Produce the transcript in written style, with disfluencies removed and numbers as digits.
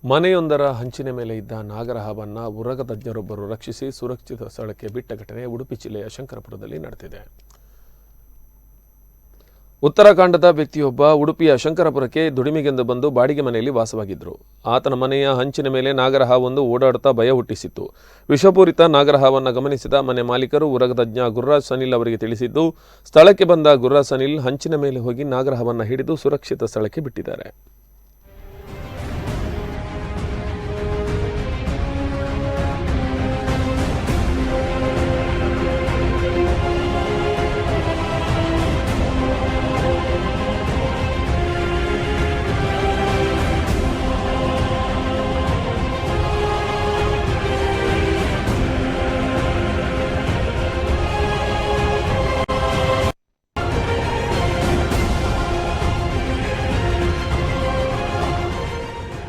ಮನೆಯೊಂದರ ಹಂಚಿನ ಮೇಲೆ ಇದ್ದ ನಾಗರಹಾವನ್ನು ಉರಗ ತಜ್ಞರೊಬ್ಬರು ರಕ್ಷಿಸಿ ಸುರಕ್ಷಿತ ಸ್ಥಳಕ್ಕೆ ಬಿಟ್ಟ ಘಟನೆ ಉಡುಪಿ ಜಿಲ್ಲೆಯ ಶಂಕರಪುರದಲ್ಲಿ ನಡೆದಿದೆ. ಉತ್ತರಾಖಂಡದ ವ್ಯಕ್ತಿಯೊಬ್ಬ ಉಡುಪಿಯ ಶಂಕರಪುರಕ್ಕೆ ದುಡಿಮೆಗೆಂದು ಬಂದು ಬಾಡಿಗೆ ಮನೆಯಲ್ಲಿ ವಾಸವಾಗಿದ್ದರು. ಆತನ ಮನೆಯ ಹಂಚಿನ ಮೇಲೆ ನಾಗರಹಾವೊಂದು ಓಡಾಡುತ್ತಾ ಭಯ ಹುಟ್ಟಿಸಿತ್ತು. ವಿಷಪೂರಿತ ನಾಗರಹಾವನ್ನು ಗಮನಿಸಿದ ಮನೆ ಮಾಲೀಕರು ಉರಗ ತಜ್ಞ ಗುರ್ರಾಜ್ ಸನಿಲ್ ಅವರಿಗೆ ತಿಳಿಸಿದ್ದು, ಸ್ಥಳಕ್ಕೆ ಬಂದ ಗುರ್ರಾಜ್ ಸನಿಲ್ ಹಂಚಿನ ಮೇಲೆ ಹೋಗಿ ನಾಗರಹಾವನ್ನು ಹಿಡಿದು ಸುರಕ್ಷಿತ ಸ್ಥಳಕ್ಕೆ ಬಿಟ್ಟಿದ್ದಾರೆ.